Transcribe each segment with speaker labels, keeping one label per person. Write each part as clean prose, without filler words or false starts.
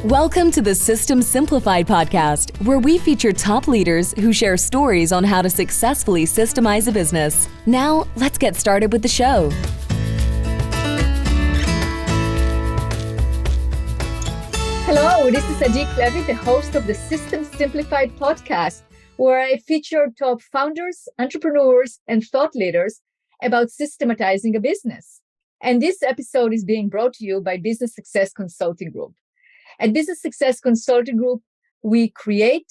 Speaker 1: Welcome to the System Simplified podcast, where we feature top leaders who share stories on how to successfully systemize a business. Now, let's get started with the show.
Speaker 2: Hello, this is Klevit, the host of the System Simplified podcast, where I feature top founders, entrepreneurs, and thought leaders about systematizing a business. And this episode is being brought to you by Business Success Consulting Group. At Business Success Consulting Group, we create,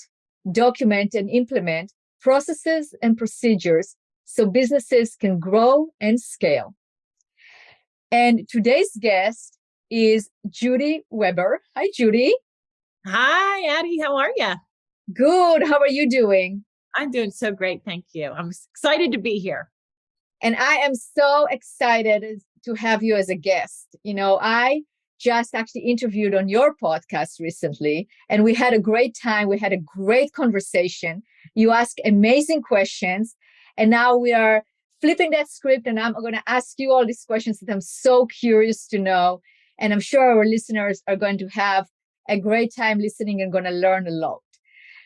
Speaker 2: document, and implement processes and procedures so businesses can grow and scale. And today's guest is Judy Weber. Hi, Judy.
Speaker 3: Hi, Addie. How are you?
Speaker 2: Good. How are you doing?
Speaker 3: I'm doing so great. Thank you. I'm excited to be here.
Speaker 2: And I am so excited to have you as a guest. You know, I just actually interviewed on your podcast recently, and we had a great time. We had a great conversation. You asked amazing questions, and now we are flipping that script, and I'm going to ask you all these questions that I'm so curious to know. And I'm sure our listeners are going to have a great time listening and going to learn a lot.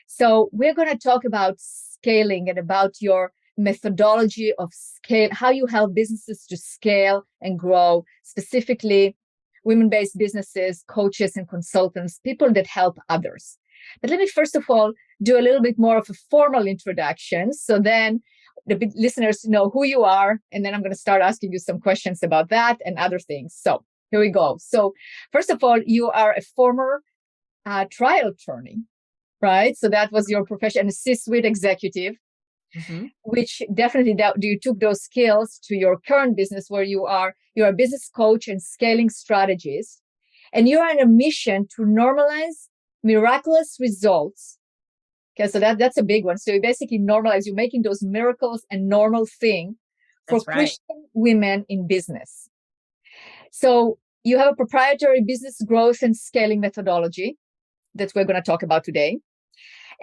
Speaker 2: So we're going to talk about scaling and about your methodology of scale, how you help businesses to scale and grow, specifically women-based businesses, coaches and consultants, people that help others. But let me first of all do a little bit more of a formal introduction, so then the listeners know who you are, and then I'm going to start asking you some questions about that and other things. So here we go. So first of all, you are a former trial attorney, right? So that was your profession, a C-suite executive. Mm-hmm. Which definitely you took those skills to your current business, where you're a business coach and scaling strategist, and you're on a mission to normalize miraculous results. Okay, so that's a big one. So you basically normalize, you're making those miracles a normal thing for Christian women in business. So you have a proprietary business growth and scaling methodology that we're going to talk about today.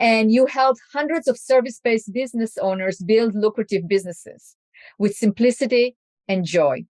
Speaker 2: And you help hundreds of service-based business owners build lucrative businesses with simplicity and joy.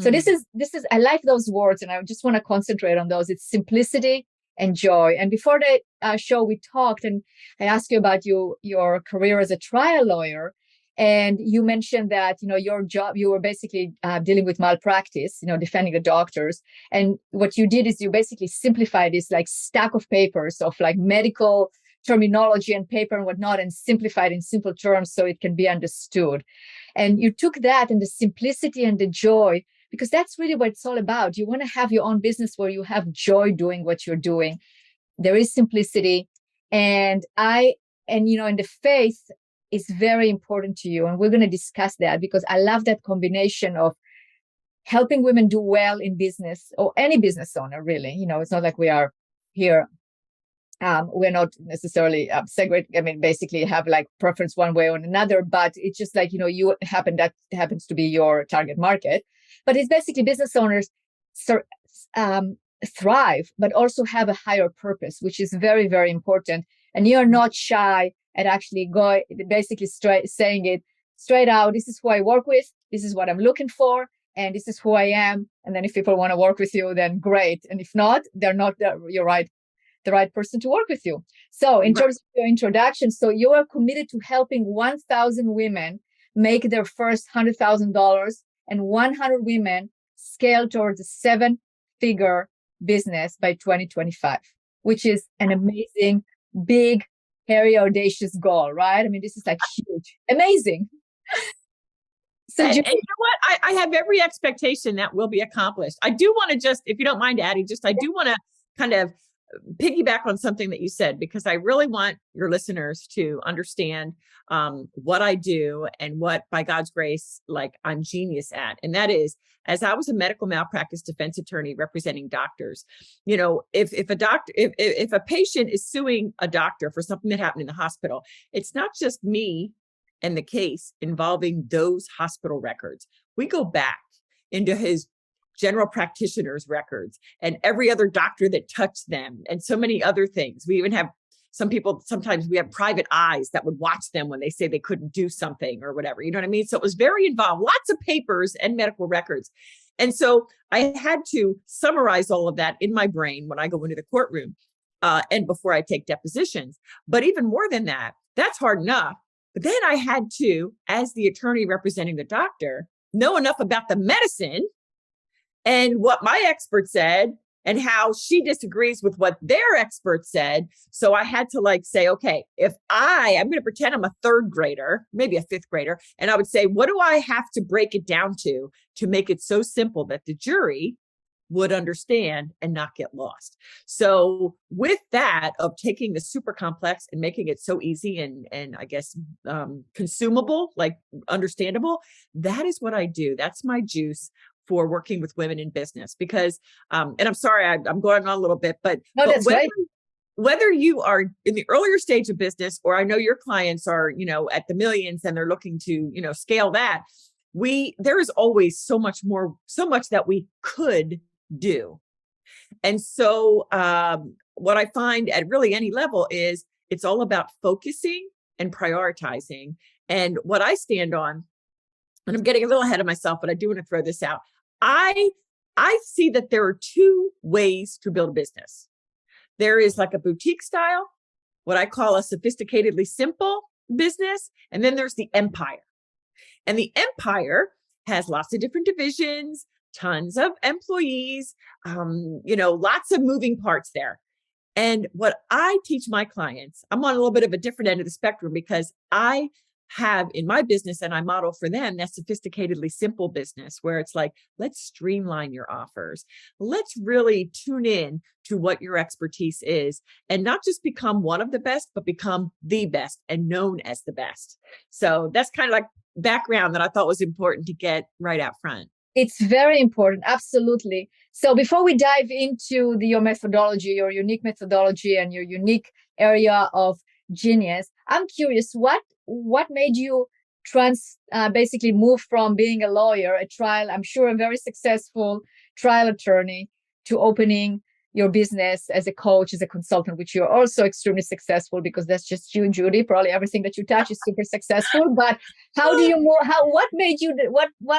Speaker 2: So this is, I like those words, and I just want to concentrate on those. It's simplicity and joy. And before the show, we talked, and I asked you about your career as a trial lawyer. And you mentioned that, your job, you were basically dealing with malpractice, defending the doctors. And what you did is you basically simplified this like stack of papers of like medical terminology and paper and whatnot, and simplified in simple terms so it can be understood. And you took that and the simplicity and the joy, because that's really what it's all about. You want to have your own business where you have joy doing what you're doing. There is simplicity. And the faith is very important to you. And we're going to discuss that, because I love that combination of helping women do well in business, or any business owner, really. It's not like we are here. We're not necessarily segregated. I mean, basically have like preference one way or another, but it's just like, that happens to be your target market. But it's basically business owners thrive, but also have a higher purpose, which is very, very important. And you're not shy at actually saying it straight out. This is who I work with. This is what I'm looking for. And this is who I am. And then if people want to work with you, then great. And if not, they're not the right person to work with you. So in terms of your introduction, so you are committed to helping 1,000 women make their first $100,000 and 100 women scale towards a 7-figure business by 2025, which is an amazing, big, hairy, audacious goal, right? I mean, this is like huge, amazing.
Speaker 3: So and you know what? I have every expectation that will be accomplished. I do want to just, if you don't mind, Addie, I do want to kind of piggyback on something that you said, because I really want your listeners to understand what I do and what, by God's grace, like I'm genius at. And that is, as I was a medical malpractice defense attorney representing doctors, if a patient is suing a doctor for something that happened in the hospital, it's not just me and the case involving those hospital records. We go back into his general practitioners' records and every other doctor that touched them and so many other things. We even have some people, sometimes we have private eyes that would watch them when they say they couldn't do something or whatever, you know what I mean? So it was very involved, lots of papers and medical records. And so I had to summarize all of that in my brain when I go into the courtroom. and before I take depositions. But even more than that, that's hard enough. But then I had to, as the attorney representing the doctor, know enough about the medicine and what my expert said and how she disagrees with what their expert said. So I had to like say, okay, if I'm going to pretend I'm a third grader, maybe a fifth grader, and I would say, what do I have to break it down to make it so simple that the jury would understand and not get lost? So with that of taking the super complex and making it so easy and I guess consumable, like understandable, that is what I do. That's my juice for working with women in business. Because and I'm sorry, I'm going on a little bit, but
Speaker 2: No, that's right.
Speaker 3: Whether you are in the earlier stage of business, or I know your clients are, at the millions and they're looking to, scale that, there is always so much that we could do. And so what I find at really any level is it's all about focusing and prioritizing. And what I stand on, and I'm getting a little ahead of myself, but I do want to throw this out. I see that there are two ways to build a business. There is like a boutique style, what I call a sophisticatedly simple business. And then there's the empire. And the empire has lots of different divisions, tons of employees, lots of moving parts there. And what I teach my clients, I'm on a little bit of a different end of the spectrum because I have in my business and I model for them that sophisticatedly simple business where it's like, let's streamline your offers. Let's really tune in to what your expertise is and not just become one of the best, but become the best and known as the best. So that's kind of like background that I thought was important to get right out front.
Speaker 2: It's very important. Absolutely. So before we dive into your methodology, your unique methodology and your unique area of genius, I'm curious, what made you basically move from being a lawyer, I'm sure a very successful trial attorney, to opening your business as a coach, as a consultant, which you're also extremely successful because that's just you, Judy. Probably everything that you touch is super successful. But how do you move? What made you?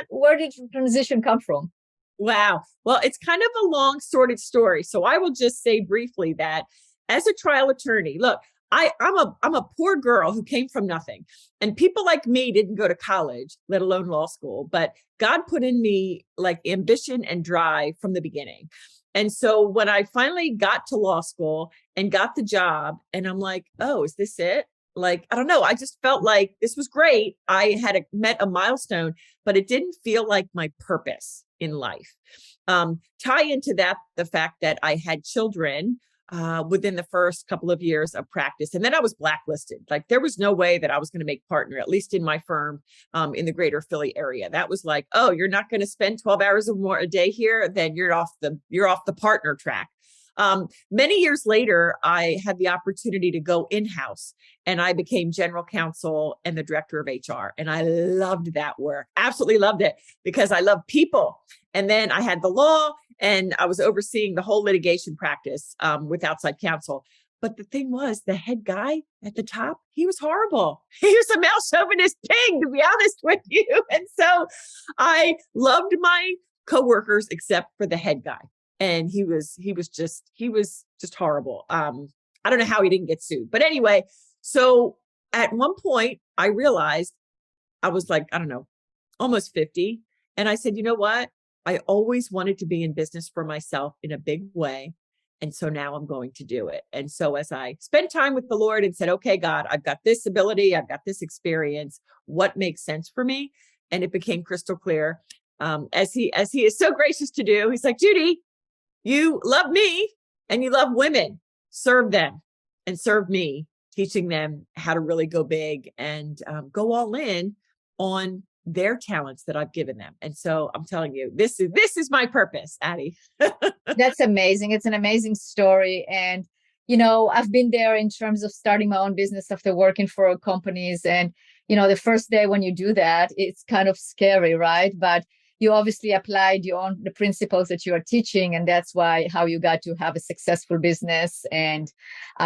Speaker 2: Where did the transition come from?
Speaker 3: Wow. Well, it's kind of a long, sordid story. So I will just say briefly that as a trial attorney, look, I'm a poor girl who came from nothing, and people like me didn't go to college, let alone law school. But God put in me like ambition and drive from the beginning. And so when I finally got to law school and got the job, and I'm like, oh, is this it? Like, I don't know. I just felt like this was great. I had met a milestone, but it didn't feel like my purpose in life. Tie into that the fact that I had children within the first couple of years of practice. And then I was blacklisted. Like there was no way that I was going to make partner, at least in my firm in the greater Philly area. That was like, oh, you're not going to spend 12 hours or more a day here, then you're off the partner track. Many years later, I had the opportunity to go in-house and I became general counsel and the director of HR. And I loved that work. Absolutely loved it because I love people. And then I had the law and I was overseeing the whole litigation practice with outside counsel. But the thing was, the head guy at the top, he was horrible. He was a male chauvinist pig, to be honest with you. And so I loved my coworkers except for the head guy. And he was just horrible. I don't know how he didn't get sued. But anyway, so at one point I realized I was like, I don't know, almost 50. And I said, you know what? I always wanted to be in business for myself in a big way. And so now I'm going to do it. And so as I spent time with the Lord and said, okay, God, I've got this ability, I've got this experience, what makes sense for me? And it became crystal clear. As he is so gracious to do, he's like, Judy, you love me and you love women, serve them and serve me, teaching them how to really go big and go all in on their talents that I've given them. And so I'm telling you, this is my purpose, Addie.
Speaker 2: That's amazing. It's an amazing story. And, I've been there in terms of starting my own business after working for companies. And, the first day when you do that, it's kind of scary, right? But you obviously applied the principles that you are teaching. And that's how you got to have a successful business and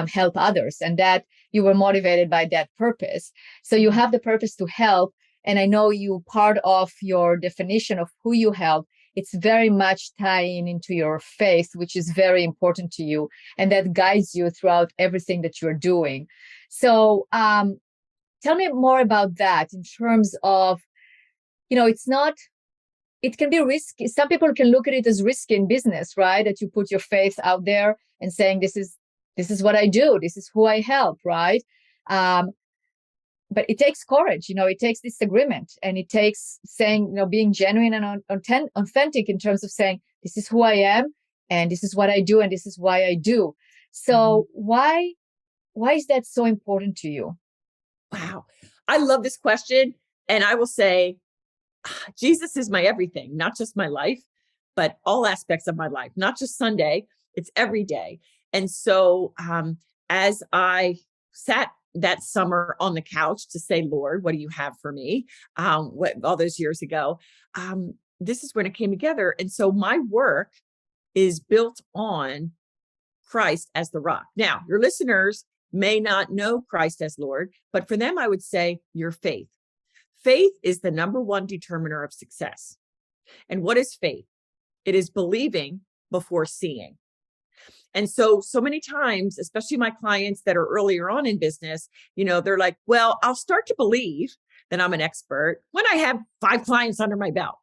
Speaker 2: help others. And that you were motivated by that purpose. So you have the purpose to help. And I know part of your definition of who you help it's very much tying into your faith, which is very important to you, and that guides you throughout everything that you're doing. So tell me more about that in terms of, it can be risky. Some people can look at it as risky in business, right? That you put your faith out there and saying, this is what I do. This is who I help, right? But it takes courage, it takes disagreement, and it takes saying, being genuine and authentic in terms of saying, this is who I am, and this is what I do, and this is why I do. So why is that so important to you?
Speaker 3: Wow. I love this question. And I will say, Jesus is my everything, not just my life, but all aspects of my life, not just Sunday, it's every day. And so as I sat that summer on the couch to say, Lord, what do you have for me? All those years ago, this is when it came together. And so my work is built on Christ as the rock. Now, your listeners may not know Christ as Lord, but for them, I would say your faith. Faith is the number one determiner of success. And what is faith? It is believing before seeing. And so many times, especially my clients that are earlier on in business, they're like, well, I'll start to believe that I'm an expert when I have 5 clients under my belt.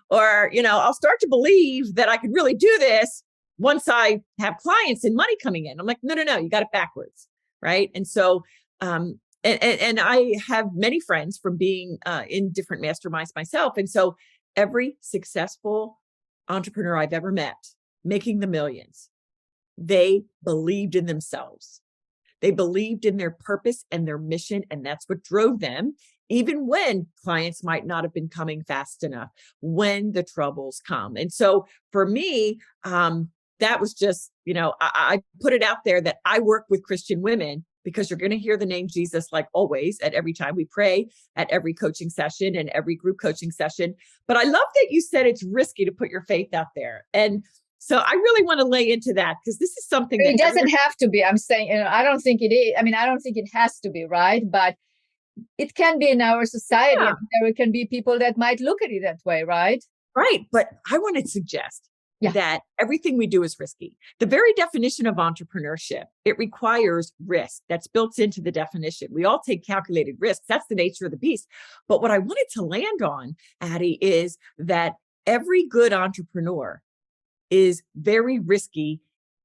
Speaker 3: Or, I'll start to believe that I could really do this once I have clients and money coming in. I'm like, no, you got it backwards. Right. And so, and I have many friends from being in different masterminds myself. And so every successful entrepreneur I've ever met, making the millions, they believed in themselves. They believed in their purpose and their mission. And that's what drove them, even when clients might not have been coming fast enough, when the troubles come. And so for me, that was just, I put it out there that I work with Christian women because you're going to hear the name Jesus, like always, at every time we pray, at every coaching session and every group coaching session. But I love that you said it's risky to put your faith out there. And so I really want to lay into that because this is something that
Speaker 2: it doesn't have to be. I'm saying, I don't think it is. I mean, I don't think it has to be, right? But it can be in our society.
Speaker 3: Yeah.
Speaker 2: And there can be people that might look at it that way, right?
Speaker 3: Right. But I want to suggest that everything we do is risky. The very definition of entrepreneurship, it requires risk. That's built into the definition. We all take calculated risks. That's the nature of the beast. But what I wanted to land on, Addie, is that every good entrepreneur is very risky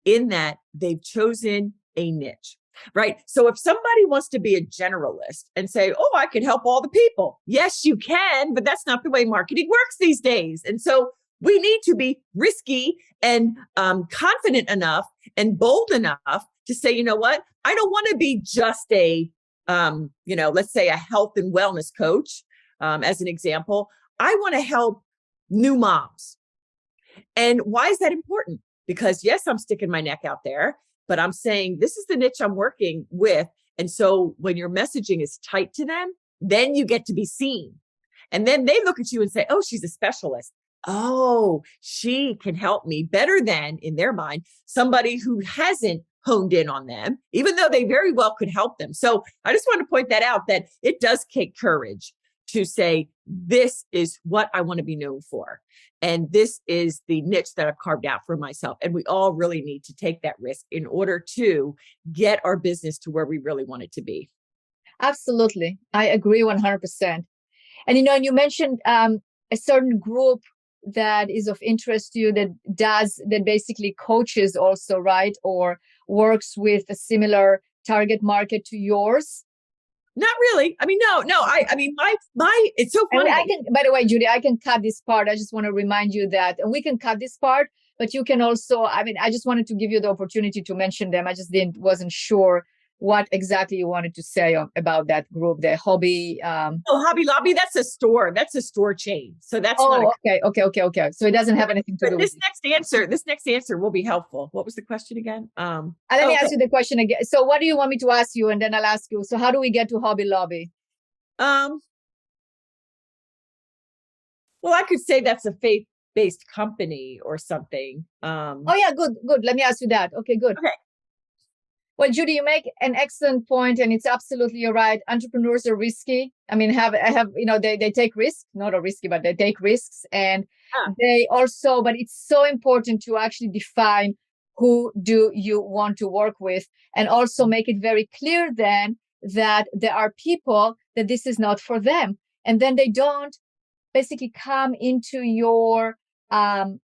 Speaker 3: in that they've chosen a niche, right? So if somebody wants to be a generalist and say, oh, I can help all the people. Yes, you can, but that's not the way marketing works these days. And so we need to be risky and confident enough and bold enough to say, you know what? I don't want to be just a, let's say a health and wellness coach, as an example. I want to help new moms. And why is that important? Because yes, I'm sticking my neck out there, but I'm saying this is the niche I'm working with. And so when your messaging is tight to them, then you get to be seen. And then they look at you and say, oh, she's a specialist. Oh, she can help me better than, in their mind, somebody who hasn't honed in on them, even though they very well could help them. So I just want to point that out, that it does take courage to say, this is what I want to be known for. And this is the niche that I've carved out for myself. And we all really need to take that risk in order to get our business to where we really want it to be.
Speaker 2: Absolutely. I agree 100%. And, you mentioned a certain group that is of interest to you that basically coaches also, right? Or works with a similar target market to yours.
Speaker 3: Not really. I mean, no. I mean, my. It's so funny.
Speaker 2: By the way, Judy, I can cut this part. I just want to remind you that, and we can cut this part, but you can also. I mean, I just wanted to give you the opportunity to mention them. I just wasn't sure what exactly you wanted to say about that group, the Hobby.
Speaker 3: Hobby Lobby. That's a store. That's a store chain. So that's.
Speaker 2: Okay. So it doesn't have anything to do with
Speaker 3: This next answer will be helpful. What was the question again?
Speaker 2: Let me ask you the question again. So what do you want me to ask you? And then I'll ask you. So how do we get to Hobby Lobby?
Speaker 3: Well, I could say that's a faith-based company or something.
Speaker 2: Oh yeah, good. Let me ask you that. Okay, good.
Speaker 3: Okay.
Speaker 2: Well, Judy, you make an excellent point, and it's absolutely you're right. Entrepreneurs are risky. I mean, they take risks, not a risky, but they take risks, and
Speaker 3: Yeah.
Speaker 2: they also. But it's so important to actually define who do you want to work with, and also make it very clear then that there are people that this is not for them, and then they don't basically come into your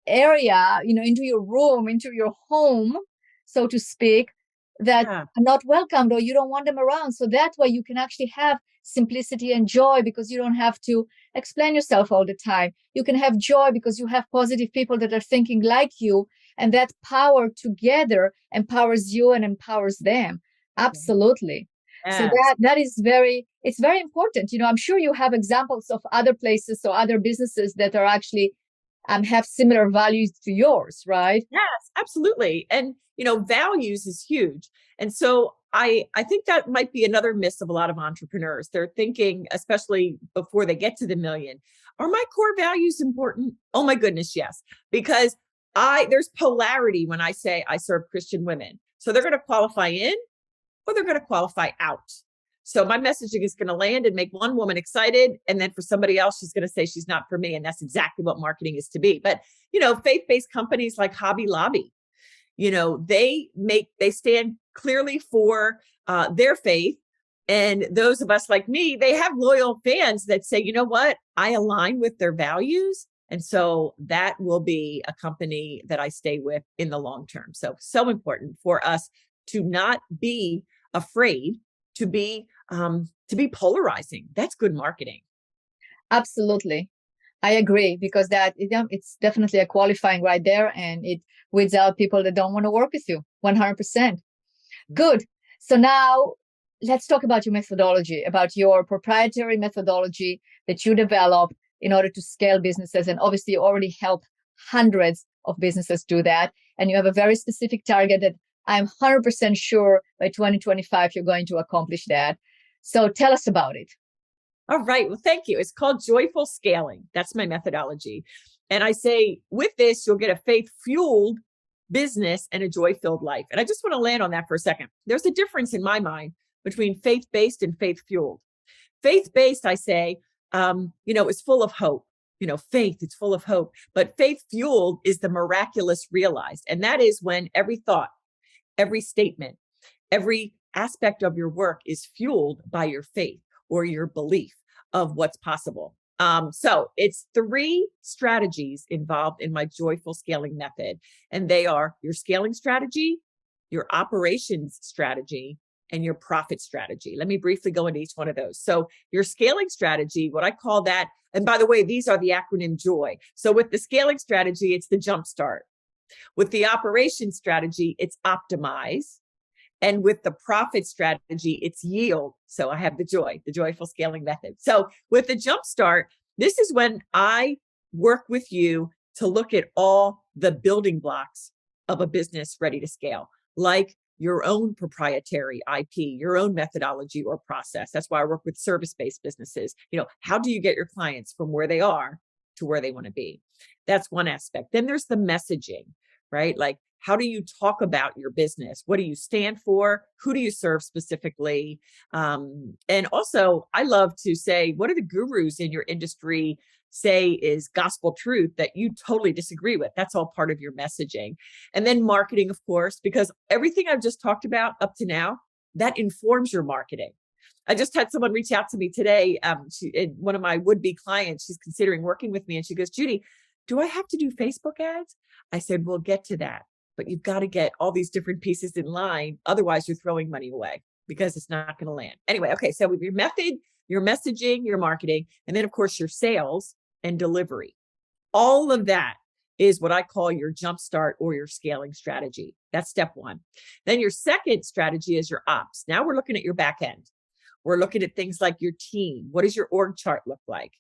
Speaker 2: area, into your room, into your home, so to speak, that
Speaker 3: Yeah.
Speaker 2: are not welcomed or you don't want them around. So that way you can actually have simplicity and joy because you don't have to explain yourself all the time. You can have joy because you have positive people that are thinking like you, and that power together empowers you and empowers them. Absolutely. So
Speaker 3: Yes.
Speaker 2: that is it's very important. I'm sure you have examples of other places or other businesses that are actually have similar values to yours, right?
Speaker 3: Yes, absolutely. And values is huge. And so I think that might be another miss of a lot of entrepreneurs. They're thinking, especially before they get to the million, are my core values important? Oh my goodness, yes. Because there's polarity when I say I serve Christian women. So they're going to qualify in or they're going to qualify out. So my messaging is going to land and make one woman excited. And then for somebody else, she's going to say she's not for me. And that's exactly what marketing is to be. But, faith-based companies like Hobby Lobby, they stand clearly for their faith. And those of us like me, they have loyal fans that say, you know what, I align with their values. And so that will be a company that I stay with in the long term. So important for us to not be afraid to be polarizing. That's good marketing.
Speaker 2: Absolutely. I agree because it's definitely a qualifying right there, and it weeds out people that don't want to work with you 100%. Good. So now let's talk about your methodology, about your proprietary methodology that you develop in order to scale businesses. And obviously you already help hundreds of businesses do that. And you have a very specific target that I'm 100% sure by 2025, you're going to accomplish that. So tell us about it.
Speaker 3: All right. Well, thank you. It's called joyful scaling. That's my methodology. And I say with this, you'll get a faith-fueled business and a joy-filled life. And I just want to land on that for a second. There's a difference in my mind between faith-based and faith-fueled. Faith-based, I say, is full of hope. Faith, it's full of hope. But faith-fueled is the miraculous realized. And that is when every thought, every statement, every aspect of your work is fueled by your faith or your belief of what's possible. So it's 3 strategies involved in my joyful scaling method. And they are your scaling strategy, your operations strategy, and your profit strategy. Let me briefly go into each one of those. So your scaling strategy, what I call that, and by the way, these are the acronym JOY. So with the scaling strategy, it's the jumpstart. With the operations strategy, it's optimize. And with the profit strategy, it's yield. So I have the joyful scaling method. So with the jumpstart, this is when I work with you to look at all the building blocks of a business ready to scale, like your own proprietary IP, your own methodology or process. That's why I work with service-based businesses. How do you get your clients from where they are to where they want to be? That's one aspect. Then there's the messaging, right? Like, how do you talk about your business? What do you stand for? Who do you serve specifically? And also, I love to say, what are the gurus in your industry say is gospel truth that you totally disagree with? That's all part of your messaging. And then marketing, of course, because everything I've just talked about up to now, that informs your marketing. I just had someone reach out to me today. One of my would-be clients, she's considering working with me. And she goes, Judy, do I have to do Facebook ads? I said, we'll get to that. But you've got to get all these different pieces in line. Otherwise, you're throwing money away because it's not going to land. Anyway, okay. So with your method, your messaging, your marketing, and then of course your sales and delivery. All of that is what I call your jumpstart or your scaling strategy. That's step 1. Then your second strategy is your ops. Now we're looking at your back end. We're looking at things like your team. What does your org chart look like?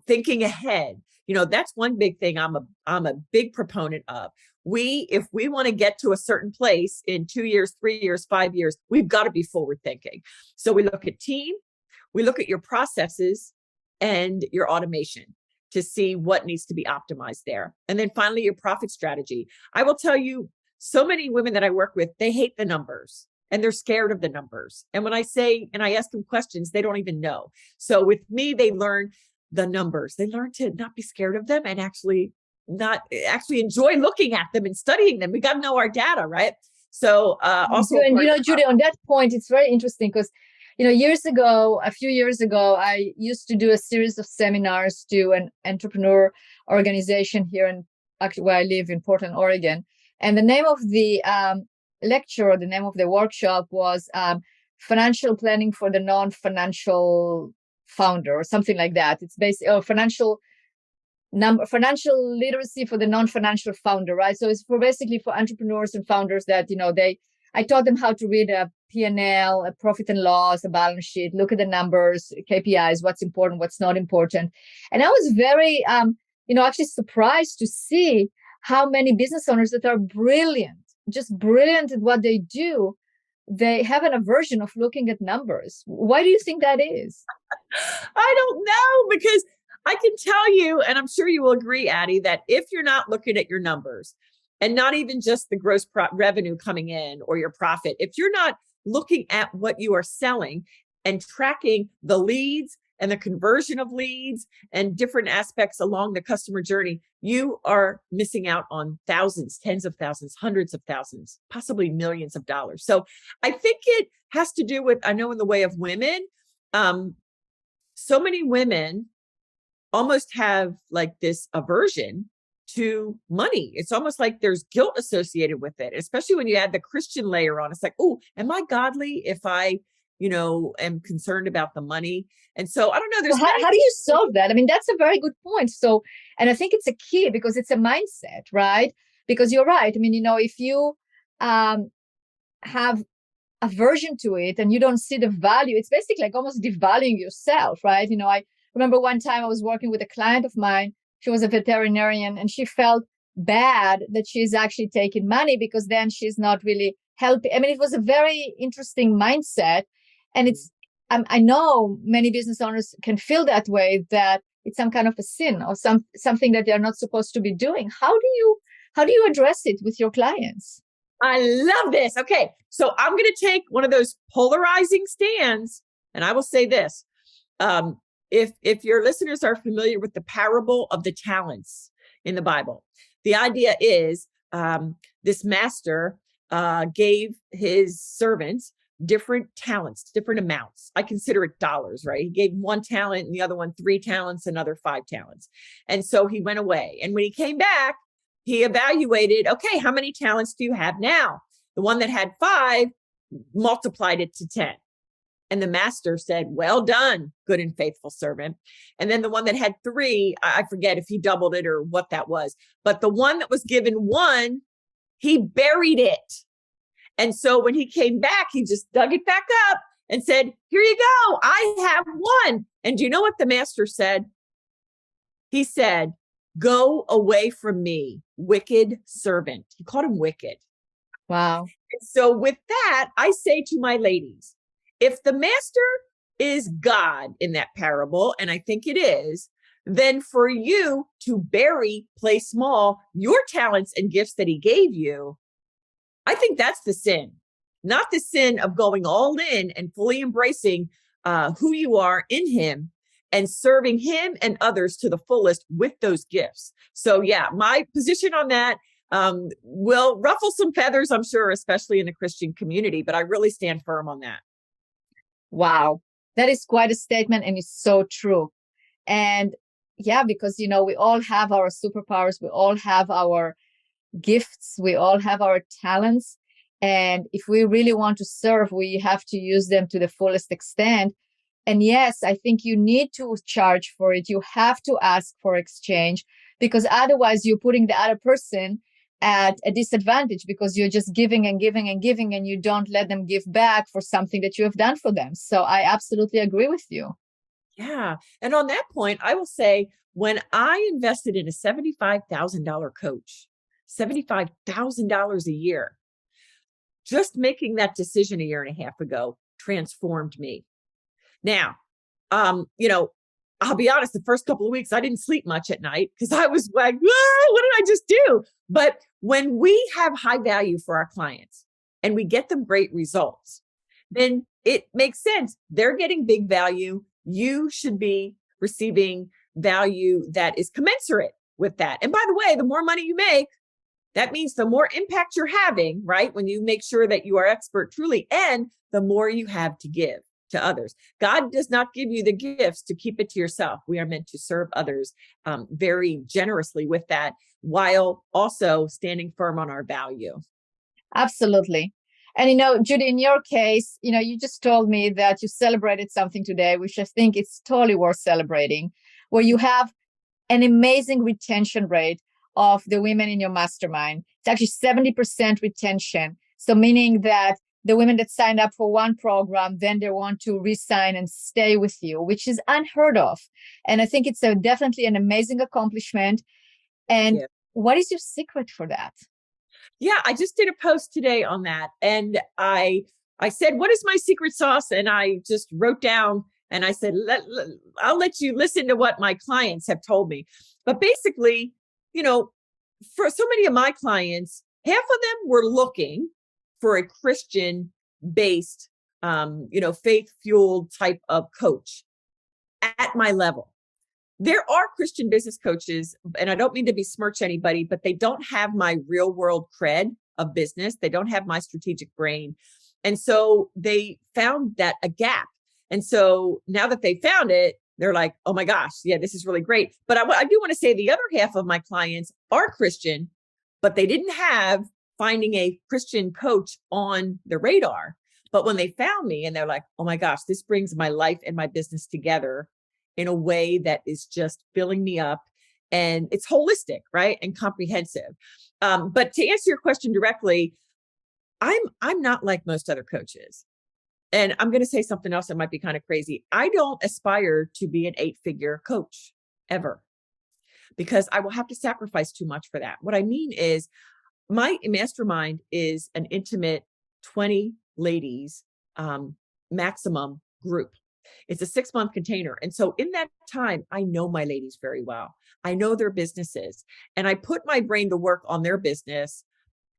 Speaker 3: Thinking ahead. That's one big thing I'm a big proponent of. If we want to get to a certain place in 2 years, 3 years, 5 years, we've got to be forward thinking. So we look at team, we look at your processes and your automation to see what needs to be optimized there. And then finally, your profit strategy. I will tell you, so many women that I work with, they hate the numbers. and they're scared of the numbers. And when I ask them questions, they don't even know. So with me, they learn the numbers. They learn to not be scared of them and actually enjoy looking at them and studying them. We got to know our data, right? So also,
Speaker 2: and Judy, on that point, it's very interesting because a few years ago, I used to do a series of seminars to an entrepreneur organization here in actually where I live in Portland, Oregon. And the name of the lecture, or the name of the workshop was Financial Planning for the Non-Financial Founder, or something like that. It's basically financial literacy for the non-financial founder, right? So it's basically for entrepreneurs and founders that, I taught them how to read a P&L, a profit and loss, a balance sheet, look at the numbers, KPIs, what's important, what's not important. And I was very, actually surprised to see how many business owners that are brilliant, just brilliant at what they do, they have an aversion of looking at numbers. Why do you think that is?
Speaker 3: I don't know, because I can tell you, and I'm sure you will agree, Addie, that if you're not looking at your numbers, and not even just the gross revenue coming in or your profit, if you're not looking at what you are selling and tracking the leads and the conversion of leads and different aspects along the customer journey, you are missing out on thousands, tens of thousands, hundreds of thousands, possibly millions of dollars. So I think it has to do with, I know in the way of women, so many women almost have like this aversion to money. It's almost like there's guilt associated with it, especially when you add the Christian layer on. It's like, oh, am I godly if I, am concerned about the money? And so I don't know.
Speaker 2: How do you solve that? I mean, that's a very good point. So, and I think it's a key because it's a mindset, right? Because you're right. I mean, if you have aversion to it and you don't see the value, it's basically like almost devaluing yourself, right? I remember one time I was working with a client of mine. She was a veterinarian and she felt bad that she's actually taking money because then she's not really helping. I mean, it was a very interesting mindset. And I know many business owners can feel that way, that it's some kind of a sin or something that they're not supposed to be doing. How do you address it with your clients?
Speaker 3: I love this. Okay. So I'm going to take one of those polarizing stands, and I will say this. If your listeners are familiar with the parable of the talents in the Bible, the idea is this master gave his servants different talents, different amounts. I consider it dollars, right? He gave one talent and the other one 3 talents, another 5 talents. And so he went away. And when he came back, he evaluated, okay, how many talents do you have now? The one that had 5 multiplied it to 10. And the master said, well done, good and faithful servant. And then the one that had 3, I forget if he doubled it or what that was, but the one that was given 1, he buried it. And so when he came back, he just dug it back up and said, here you go, I have 1. And do you know what the master said? He said, go away from me, wicked servant. He called him wicked.
Speaker 2: Wow.
Speaker 3: And so with that, I say to my ladies, if the master is God in that parable, and I think it is, then for you to play small, your talents and gifts that he gave you, I think that's the sin, not the sin of going all in and fully embracing who you are in him and serving him and others to the fullest with those gifts. So yeah, my position on that will ruffle some feathers, I'm sure, especially in the Christian community, but I really stand firm on that.
Speaker 2: Wow. That is quite a statement, and it's so true. And yeah, because, we all have our superpowers. We all have our gifts. We all have our talents. And if we really want to serve, we have to use them to the fullest extent. And yes, I think you need to charge for it. You have to ask for exchange, because otherwise you're putting the other person at a disadvantage, because you're just giving and giving and giving, and you don't let them give back for something that you have done for them. So I absolutely agree with you.
Speaker 3: Yeah. And on that point, I will say, when I invested in a $75,000 coach, $75,000 a year, just making that decision a year and a half ago transformed me. Now, I'll be honest, the first couple of weeks, I didn't sleep much at night because I was like, what did I just do? But when we have high value for our clients, and we get them great results, then it makes sense. They're getting big value. You should be receiving value that is commensurate with that. And by the way, the more money you make, that means the more impact you're having, right? When you make sure that you are expert truly, and the more you have to give to others. God does not give you the gifts to keep it to yourself. We are meant to serve others very generously with that, while also standing firm on our value.
Speaker 2: Absolutely. And, Judy, in your case, you just told me that you celebrated something today, which I think is totally worth celebrating, where you have an amazing retention rate of the women in your mastermind. It's actually 70% retention. So meaning that the women that sign up for one program, then they want to re-sign and stay with you, which is unheard of. And I think it's definitely an amazing accomplishment. And what is your secret for that?
Speaker 3: Yeah, I just did a post today on that. And I said, what is my secret sauce? And I just wrote down, and I said, I'll let you listen to what my clients have told me. But basically, for so many of my clients, half of them were looking for a Christian-based, faith-fueled type of coach at my level. There are Christian business coaches, and I don't mean to besmirch anybody, but they don't have my real world cred of business. They don't have my strategic brain. And so they found that a gap. And so now that they found it, they're like, oh my gosh, yeah, this is really great. But I do want to say the other half of my clients are Christian, but they didn't have finding a Christian coach on the radar. But when they found me and they're like, oh my gosh, this brings my life and my business together in a way that is just filling me up, and it's holistic, right? And comprehensive. But to answer your question directly, I'm not like most other coaches. And I'm going to say something else that might be kind of crazy. I don't aspire to be an 8-figure coach ever, because I will have to sacrifice too much for that. What I mean is, my mastermind is an intimate 20 ladies maximum group. It's a 6-month container. And so in that time, I know my ladies very well. I know their businesses, and I put my brain to work on their business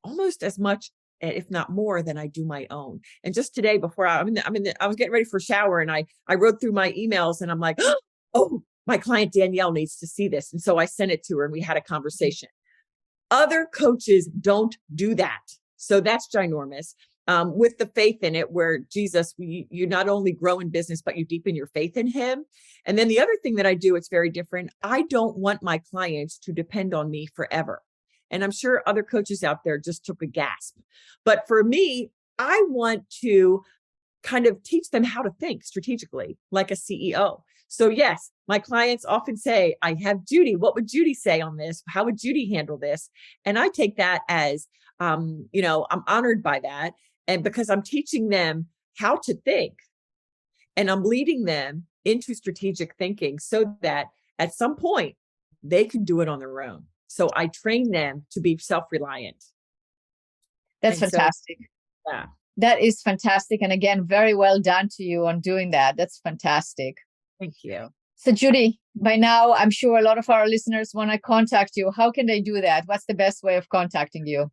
Speaker 3: almost as much, if not more, than I do my own. And just today, before I was getting ready for a shower, and I wrote through my emails, and I'm like, oh, my client Danielle needs to see this. And so I sent it to her, and we had a conversation. Other coaches don't do that. So that's ginormous. With the faith in it, where Jesus, you not only grow in business, but you deepen your faith in him. And then the other thing that I do, it's very different. I don't want my clients to depend on me forever. And I'm sure other coaches out there just took a gasp. But for me, I want to kind of teach them how to think strategically, like a CEO. So yes, my clients often say, I have Judy. What would Judy say on this? How would Judy handle this? And I take that as, I'm honored by that. And because I'm teaching them how to think, and I'm leading them into strategic thinking so that at some point they can do it on their own. So I train them to be self-reliant.
Speaker 2: That's fantastic.
Speaker 3: Yeah.
Speaker 2: That is fantastic. And again, very well done to you on doing that. That's fantastic.
Speaker 3: Thank you.
Speaker 2: So Judy, by now, I'm sure a lot of our listeners want to contact you. How can they do that? What's the best way of contacting you?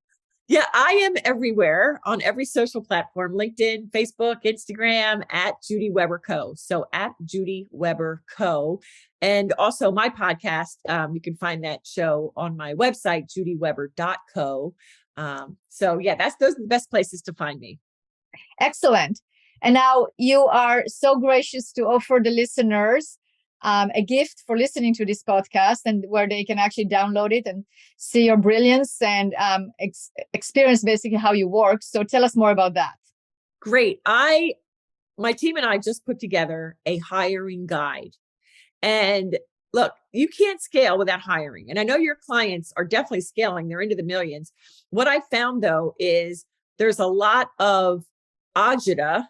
Speaker 3: Yeah, I am everywhere on every social platform: LinkedIn, Facebook, Instagram, at Judy Weber Co. So at Judy Weber Co. And also my podcast, you can find that show on my website, judyweber.co. So yeah, those are the best places to find me.
Speaker 2: Excellent. And now you are so gracious to offer the listeners a gift for listening to this podcast, and where they can actually download it and see your brilliance and experience basically how you work. So tell us more about that.
Speaker 3: Great. My team and I just put together a hiring guide. And look, you can't scale without hiring. And I know your clients are definitely scaling. They're into the millions. What I found, though, is there's a lot of agita,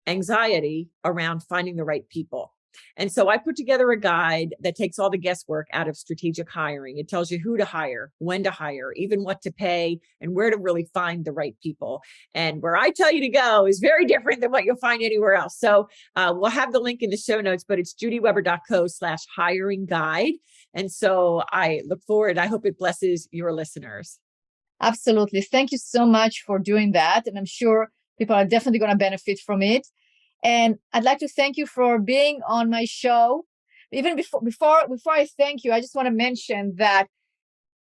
Speaker 3: anxiety around finding the right people. And so I put together a guide that takes all the guesswork out of strategic hiring. It tells you who to hire, when to hire, even what to pay, and where to really find the right people. And where I tell you to go is very different than what you'll find anywhere else. So we'll have the link in the show notes, but it's judyweber.co/hiring guide. And so I look forward. I hope it blesses your listeners.
Speaker 2: Absolutely. Thank you so much for doing that. And I'm sure people are definitely going to benefit from it. And I'd like to thank you for being on my show. Even before I thank you, I just want to mention that,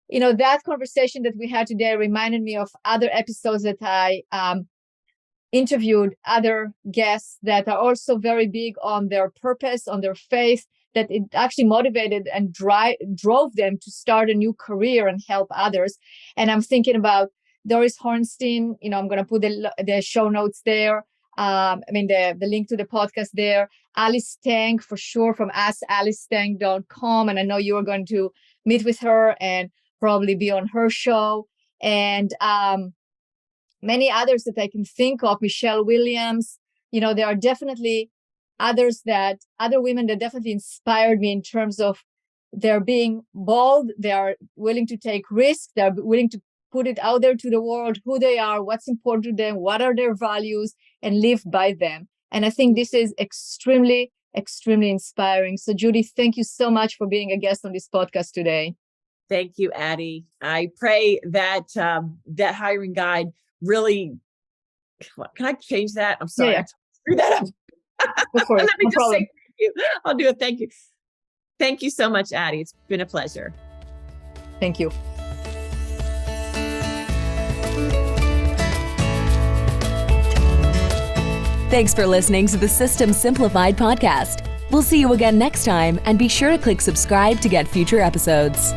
Speaker 2: that conversation that we had today reminded me of other episodes that I interviewed other guests that are also very big on their purpose, on their faith, that it actually motivated and drove them to start a new career and help others. And I'm thinking about Doris Hornstein. I'm going to put the show notes there. The link to the podcast there. Alice Stang, for sure, from AskAliceStang.com. And I know you are going to meet with her and probably be on her show. And many others that I can think of, Michelle Williams. There are definitely other women that definitely inspired me in terms of they're being bold, they are willing to take risks, they're willing to put it out there to the world, who they are, what's important to them, what are their values, and live by them. And I think this is extremely, extremely inspiring. So Judy, thank you so much for being a guest on this podcast today.
Speaker 3: Thank you, Addie. I pray that that hiring guide really, can I change that? I'm sorry,
Speaker 2: Yeah.
Speaker 3: I screwed that up. Let me just say thank you. I'll do it. Thank you. Thank you so much, Addie. It's been a pleasure.
Speaker 2: Thank you.
Speaker 1: Thanks for listening to the System Simplified podcast. We'll see you again next time, and be sure to click subscribe to get future episodes.